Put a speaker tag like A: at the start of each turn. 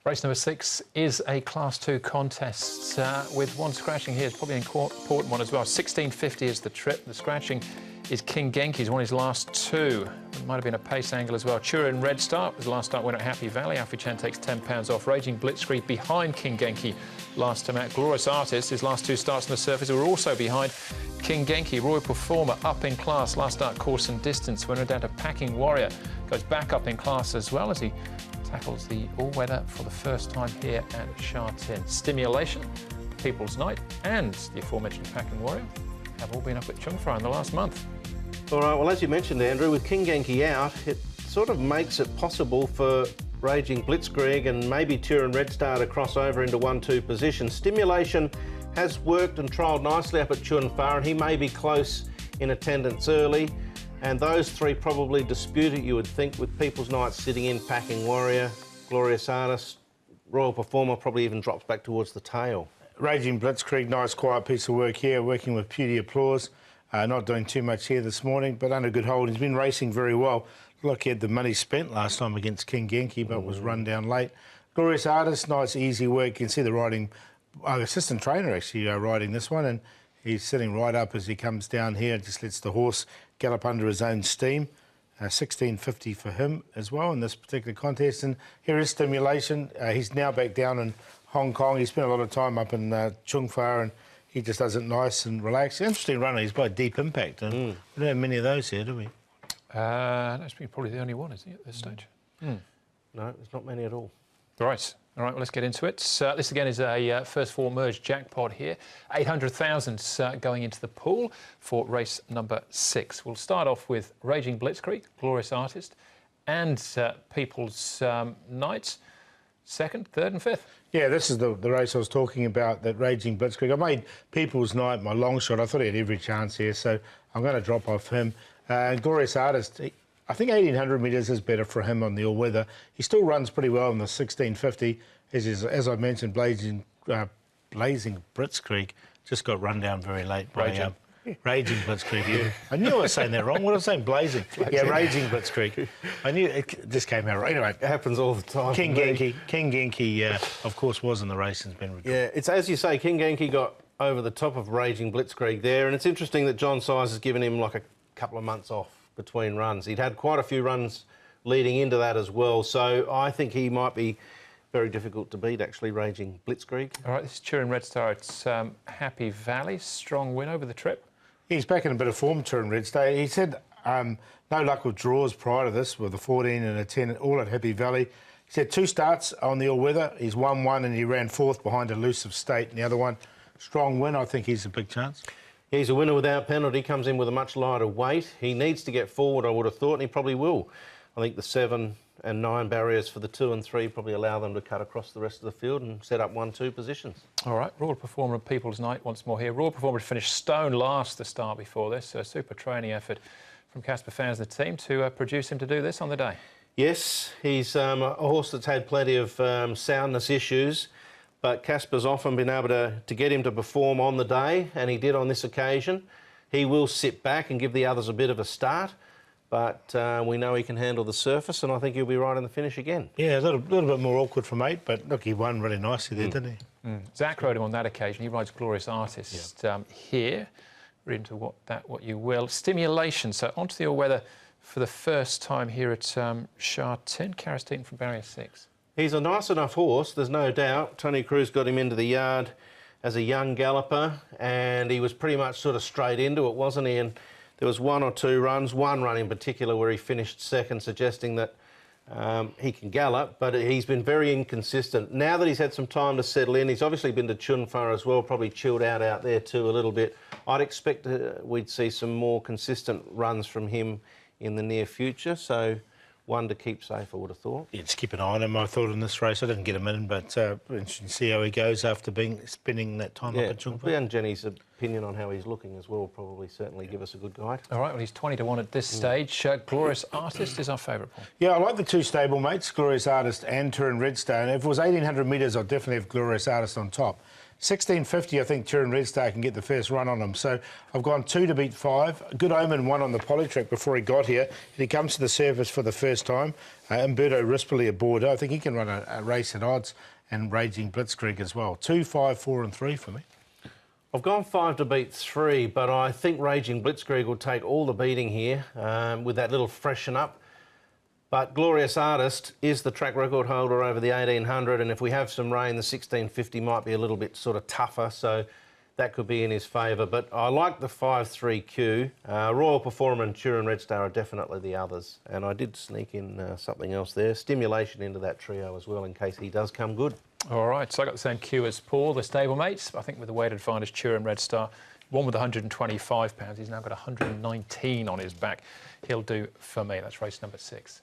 A: Race number 6 is a Class 2 contest with one scratching here. It's probably an important one as well. 16.50 is the trip. The scratching is King Genki. He's won his last 2. It might have been a pace angle as well. Turin Red Start was the last start winner at Happy Valley. Alfie Chen takes £10 off. Raging Blitzkrieg behind King Genki last time out. Glorious Artist, his last 2 starts on the surface, were also behind King Genki. Royal Performer up in class. Last start course and distance. Winner down to Packing Warrior. Goes back up in class as well as he tackles the all-weather for the first time here at Sha Tin. Stimulation, People's Night and the aforementioned Packing Warrior have all been up at Chung Far in the last month.
B: All right, well, as you mentioned, Andrew, with King Genki out, it sort of makes it possible for Raging Blitzkrieg and maybe Turin Red Star to cross over into 1-2 position. Stimulation has worked and trialled nicely up at Chung Far, and he may be close in attendance early. And those 3 probably dispute it, you would think, with People's Night sitting in, Packing Warrior, Glorious Artist, Royal Performer probably even drops back towards the tail.
C: Raging Blitzkrieg, nice quiet piece of work here, working with Beauty Applause. Not doing too much here this morning, but under good hold. He's been racing very well. Look, he had the money spent last time against King Genki, but was run down late. Glorious Artist, nice easy work. You can see the riding, assistant trainer actually riding this one, and he's sitting right up as he comes down here, just lets the horse gallop under his own steam. 16.50 for him as well in this particular contest. And here is Stimulation. He's now back down in Hong Kong. He spent a lot of time up in Chung Far, and he just does it nice and relaxed. Interesting runner. He's by Deep Impact. And we don't have many of those here, do we?
A: That's probably the only one, isn't he, at this stage?
B: No, there's not many at all.
A: Right. All right, well, let's get into it. This, again, is a first 4 merged jackpot here. 800,000 going into the pool for race number 6. We'll start off with Raging Blitzkrieg, Glorious Artist, and People's Night, 2nd, 3rd and 5th.
C: Yeah, this is the race I was talking about, that Raging Blitzkrieg. I made People's Night my long shot. I thought he had every chance here, so I'm going to drop off him. Glorious Artist, I think 1,800 metres is better for him on the all-weather. He still runs pretty well in the 16.50. As I mentioned, Blazing Blitzkrieg just got run down very late by Raging Blitzkrieg. Yeah. I knew I was saying that wrong. What was I saying? Blazing. Yeah, Raging Blitzkrieg. I knew it just came out right. Anyway,
B: it happens all the time.
C: King Genki, of course, was in the race and has been recorded.
B: Yeah, it's as you say, King Genki got over the top of Raging Blitzkrieg there, and it's interesting that John Size has given him like a couple of months off between runs. He'd had quite a few runs leading into that as well, so I think he might be very difficult to beat, actually, Raging Blitzkrieg.
A: All right, this is Turin Red Star. It's Happy Valley. Strong win over the trip.
C: He's back in a bit of form, Turin Red Star. He said no luck with draws prior to this, with a 14 and a 10, all at Happy Valley. He said 2 starts on the all-weather. He's won 1 and he ran 4th behind Elusive State. And the other one, strong win. I think he's a big chance.
B: He's a winner without penalty, comes in with a much lighter weight. He needs to get forward, I would have thought, and he probably will. I think the 7 and 9 barriers for the 2 and 3 probably allow them to cut across the rest of the field and set up 1-2 positions. All
A: right, Royal Performer and People's Night once more here. Royal Performer finished stone last the start before this, so a super training effort from Casper Fans, the team, to produce him to do this on the day.
B: Yes, he's a horse that's had plenty of soundness issues, but Casper's often been able to get him to perform on the day, and he did on this occasion. He will sit back and give the others a bit of a start, but we know he can handle the surface, and I think he'll be right in the finish again.
C: Yeah, a little bit more awkward from 8, but look, he won really nicely there, didn't he?
A: Zach rode him on that occasion. He rides Glorious Artist here. Read into what you will. Stimulation, so onto the all-weather for the first time here at Sha Tin. Karis Deaton from Barrier 6.
B: He's a nice enough horse, there's no doubt. Tony Cruz got him into the yard as a young galloper, and he was pretty much sort of straight into it, wasn't he? And there was 1 or 2 runs, one run in particular where he finished 2nd, suggesting that he can gallop, but he's been very inconsistent. Now that he's had some time to settle in, he's obviously been to Chung Far as well, probably chilled out there too a little bit. I'd expect we'd see some more consistent runs from him in the near future, so one to keep safe, I would have thought.
C: Yeah, just keep an eye on him, I thought, in this race. I didn't get him in, but interesting to see how he goes after spending that time up at Chung Far.
B: And Jenny's opinion on how he's looking as well will probably certainly give us a good guide.
A: All right, well, he's 20 to 1 at this stage. Glorious Artist is our favourite point.
C: Yeah, I like the 2 stablemates, Glorious Artist and Turin Red Star. And if it was 1,800 metres, I'd definitely have Glorious Artist on top. 16.50, I think Turin Red Star can get the first run on him. So I've gone 2 to beat 5. A good omen won on the poly track before he got here. And he comes to the surface for the first time. Umberto Rispoli aboard. I think he can run a race at odds, and Raging Blitzkrieg as well. 2, 5, 4 and 3 for me.
B: I've gone 5 to beat 3, but I think Raging Blitzkrieg will take all the beating here with that little freshen up. But Glorious Artist is the track record holder over the 1800, and if we have some rain, the 1650 might be a little bit sort of tougher, so that could be in his favour. But I like the 5-3Q. Royal Performer and Turin Red Star are definitely the others. And I did sneak in something else there, stimulation into that trio as well, in case he does come good.
A: All right, so I got the same cue as Paul, the stablemates. I think with the weight advantage, Turin Red Star, one with 125 pounds. He's now got 119 on his back. He'll do for me. That's race number 6.